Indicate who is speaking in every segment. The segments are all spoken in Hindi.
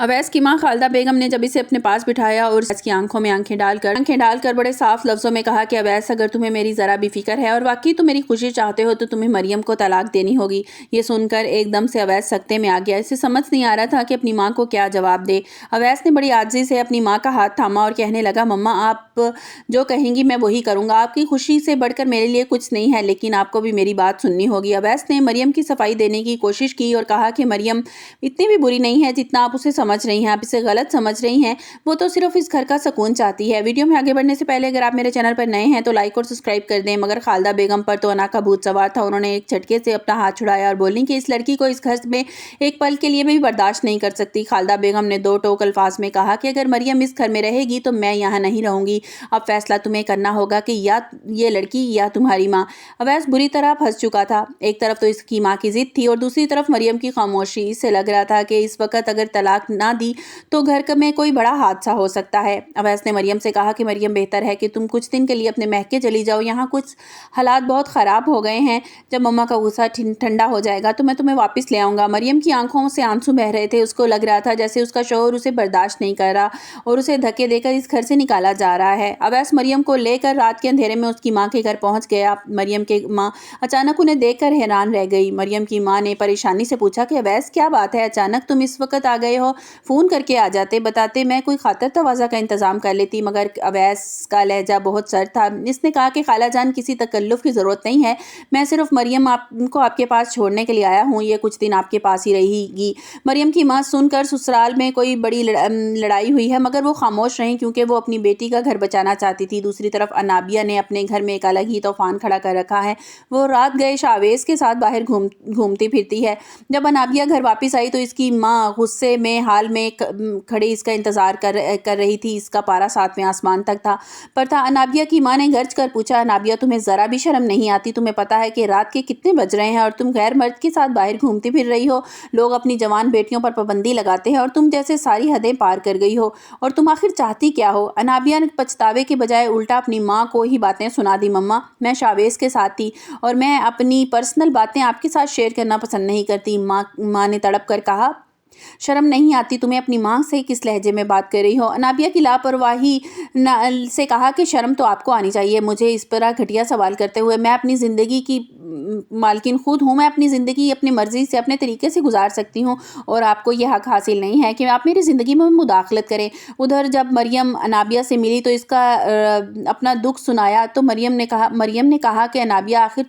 Speaker 1: अवैस की मां खालदा बेगम ने जब इसे अपने पास बिठाया और उसकी आंखों में आंखें डालकर बड़े साफ लफ्जों में कहा कि अवैस, अगर तुम्हें मेरी ज़रा भी फिक्र है और वाकई तुम मेरी खुशी चाहते हो तो तुम्हें मरियम को तलाक देनी होगी। ये सुनकर एकदम से अवैस सकते में आ गया। इसे समझ नहीं आ रहा था कि अपनी माँ को क्या जवाब दे। अवैस ने बड़ी आजिज़ी से अपनी माँ का हाथ थामा और कहने लगा, मम्मा आप जो कहेंगी मैं वही करूँगा। आपकी खुशी से बढ़कर मेरे लिए कुछ नहीं है, लेकिन आपको भी मेरी बात सुननी होगी। अवैस ने मरियम की सफाई देने की कोशिश की और कहा कि मरियम इतनी भी बुरी नहीं है जितना आप उसे समझ रही हैं। आप इसे गलत समझ रही हैं। वो तो सिर्फ इस घर का सुकून चाहती है। वीडियो में आगे बढ़ने से पहले अगर आप मेरे चैनल पर नए हैं तो लाइक और सब्सक्राइब कर दें। मगर खालदा बेगम पर तो अना का भूत सवार था। उन्होंने एक झटके से अपना हाथ छुड़ाया और बोली कि इस लड़की को इस घर में एक पल के लिए भी बर्दाश्त नहीं कर सकती। खालदा बेगम ने दो टोक अल्फाज में कहा कि अगर मरियम इस घर में रहेगी तो मैं यहाँ नहीं रहूंगी। अब फैसला तुम्हें करना होगा कि या ये लड़की या तुम्हारी माँ। अवैस बुरी तरह फंस चुका था। एक तरफ तो इसकी माँ की जिद थी और दूसरी तरफ मरियम की खामोशी। इससे लग रहा था कि इस वक्त अगर तलाक ना दी तो घर में कोई बड़ा हादसा हो सकता है। अवैस ने मरियम से कहा कि मरियम, बेहतर है कि तुम कुछ दिन के लिए अपने महके चली जाओ। यहाँ कुछ हालात बहुत ख़राब हो गए हैं। जब मम्मा का गुस्सा ठंडा हो जाएगा तो मैं तुम्हें वापस ले आऊँगा। मरियम की आंखों से आंसू बह रहे थे। उसको लग रहा था जैसे उसका शौहर उसे बर्दाश्त नहीं कर रहा और उसे धक्के देकर इस घर से निकाला जा रहा है। अवैस मरियम को लेकर रात के अंधेरे में उसकी माँ के घर पहुँच गया। मरियम की माँ अचानक उन्हें देखकर हैरान रह गई। मरियम की माँ ने परेशानी से पूछा कि अवैस, क्या बात है, अचानक तुम इस वक्त आ गए हो? फ़ोन करके आ जाते, बताते, मैं कोई खातर तवाज़ा का इंतज़ाम कर लेती। मगर अवैस का लहजा बहुत सर्द था। इसने कहा कि खाला जान, किसी तकल्लुफ़ की ज़रूरत नहीं है। मैं सिर्फ मरियम आपको आपके पास छोड़ने के लिए आया हूँ। ये कुछ दिन आपके पास ही रहेगी। मरियम की माँ सुनकर ससुराल में कोई बड़ी लड़ाई हुई है, मगर वो खामोश रहीं क्योंकि वो अपनी बेटी का घर बचाना चाहती थी। दूसरी तरफ अनाबिया ने अपने घर में एक अलग ही तूफ़ान खड़ा कर रखा है। वो रात गए शावेज़ के साथ बाहर घूमती फिरती है। जब अनाबिया घर वापस आई तो इसकी माँ गुस्से में हाल में खड़ी इसका इंतजार कर रही थी। इसका पारा 7वें आसमान तक था। अनाबिया की माँ ने गर्ज कर पूछा, अनाबिया, तुम्हें जरा भी शर्म नहीं आती? तुम्हें पता है कि रात के कितने बज रहे हैं और तुम गैर मर्द के साथ बाहर घूमती फिर रही हो? लोग अपनी जवान बेटियों पर पाबंदी लगाते हैं और तुम जैसे सारी हदें पार कर गई हो। और तुम आखिर चाहती क्या हो? अनाबिया ने पछतावे के बजाय उल्टा अपनी माँ को ही बातें सुना दी। मम्मा, मैं शावेज के साथ थी और मैं अपनी पर्सनल बातें आपके साथ शेयर करना पसंद नहीं करती। माँ ने तड़प कर कहा, शर्म नहीं आती तुम्हें? अपनी माँ से किस लहजे में बात कर रही हो? अनाबिया की लापरवाही से कहा कि शर्म तो आपको आनी चाहिए मुझे इस पर घटिया सवाल करते हुए। मैं अपनी ज़िंदगी की मालकिन खुद हूँ। मैं अपनी ज़िंदगी अपनी मर्ज़ी से अपने तरीके से गुजार सकती हूँ और आपको यह हक हासिल नहीं है कि आप मेरी ज़िंदगी में मुदाखलत करें। उधर जब मरियम अनाबिया से मिली तो इसका अपना दुख सुनाया तो मरियम ने कहा कि अनाबिया, आखिर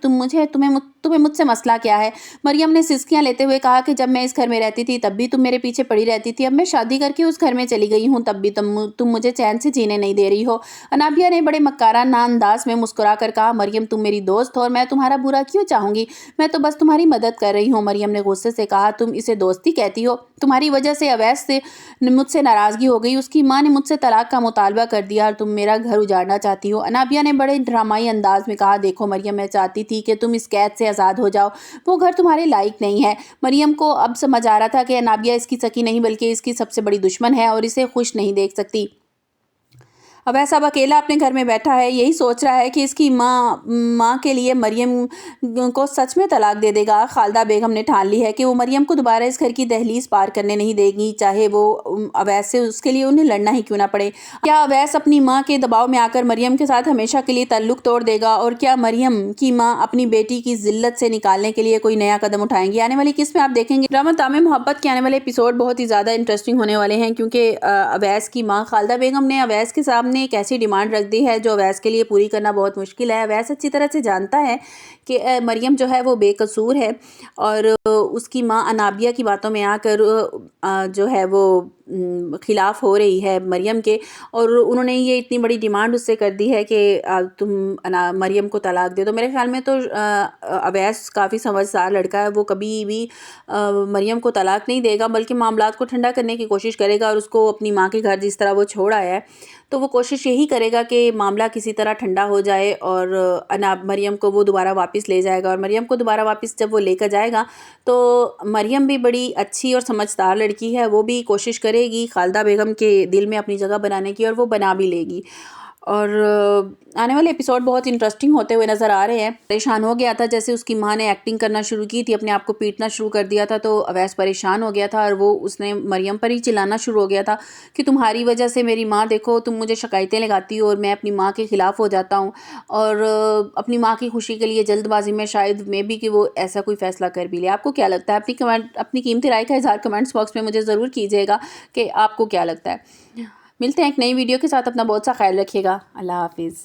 Speaker 1: तुम्हें मुझसे मसला क्या है? मरियम ने सिसकियाँ लेते हुए कहा कि जब मैं इस घर में रहती थी तब भी तुम मेरे पीछे पड़ी रहती थी। अब मैं शादी करके उस घर में चली गई हूँ तब भी तुम मुझे चैन से जीने नहीं दे रही हो। अनाबिया ने बड़े मक्काराना अंदाज में मुस्कुरा कर कहा, मरियम, तुम मेरी दोस्त हो और मैं तुम्हारा बुरा क्यों चाहूंगी? मैं तो बस तुम्हारी मदद कर रही हूँ। मरियम ने गुस्से से कहा, तुम इसे दोस्ती कहती हो? तुम्हारी वजह से अवैस से मुझसे नाराज़गी हो गई। उसकी माँ ने मुझसे तलाक का मुतालबा कर दिया और तुम मेरा घर उजाड़ना चाहती हो। अनाबिया ने बड़े ड्रामाई अंदाज में कहा, देखो मरियम, मैं चाहती थी कि तुम इस कैद से आज़ाद हो जाओ। वो घर तुम्हारे लायक नहीं है। मरियम को अब समझ आ रहा था कि अनाबिया इसकी सकी नहीं बल्कि इसकी सबसे बड़ी दुश्मन है और इसे खुश नहीं देख सकती। अवैस अब अकेला अपने घर में बैठा है, यही सोच रहा है कि इसकी माँ के लिए मरियम को सच में तलाक दे देगा। खालदा बेगम ने ठान ली है कि वो मरियम को दोबारा इस घर की दहलीज पार करने नहीं देगी, चाहे वो अवैस से उसके लिए उन्हें लड़ना ही क्यों ना पड़े। क्या अवैस अपनी माँ के दबाव में आकर मरियम के साथ हमेशा के लिए ताल्लुक तोड़ देगा? और क्या मरियम की माँ अपनी बेटी की जिल्लत से निकालने के लिए कोई नया कदम उठाएंगी? आने वाली किस में आप देखेंगे। ड्रामा तामे मोहब्बत के आने वाले एपिसोड बहुत ही ज़्यादा इंटरेस्टिंग होने वाले हैं, क्योंकि अवैस की माँ खालदा बेगम ने अवैस के सामने एक ऐसी डिमांड रख दी है जो अवैस के लिए पूरी करना बहुत मुश्किल है। अवैस अच्छी तरह से जानता है कि मरियम जो है वो बेकसूर है और उसकी माँ अनाबिया की बातों में आकर जो है वो खिलाफ हो रही है मरियम के, और उन्होंने ये इतनी बड़ी डिमांड उससे कर दी है कि तुम मरियम को तलाक दे दो। मेरे ख्याल में तो अवैस काफ़ी समझदार लड़का है। वो कभी भी मरियम को तलाक नहीं देगा, बल्कि मामलात को ठंडा करने की कोशिश करेगा और उसको अपनी माँ के घर जिस तरह वो छोड़ आया है तो वो कोशिश यही करेगा कि मामला किसी तरह ठंडा हो जाए और मरियम को वो दोबारा वापस ले जाएगा। और मरियम को दोबारा वापस जब वो लेकर जाएगा तो मरियम भी बड़ी अच्छी और समझदार लड़की है। वो भी कोशिश करेगी खालदा बेगम के दिल में अपनी जगह बनाने की और वो बना भी लेगी। और आने वाले एपिसोड बहुत इंटरेस्टिंग होते हुए नज़र आ रहे हैं। परेशान हो गया था, जैसे उसकी माँ ने एक्टिंग करना शुरू की थी, अपने आप को पीटना शुरू कर दिया था, तो अवैस परेशान हो गया था और वो उसने मरियम पर ही चिल्लाना शुरू हो गया था कि तुम्हारी वजह से मेरी माँ, देखो तुम मुझे शिकायतें लगाती हो और मैं अपनी माँ के ख़िलाफ़ हो जाता हूँ और अपनी माँ की खुशी के लिए जल्दबाजी में शायद मे भी कि वो ऐसा कोई फ़ैसला कर भी ले। आपको क्या लगता है? अपनी कीमती राय का इज़हार कमेंट्स बॉक्स में मुझे ज़रूर कीजिएगा कि आपको क्या लगता है। मिलते हैं एक नई वीडियो के साथ। अपना बहुत सा ख्याल रखिएगा। अल्लाह हाफिज़।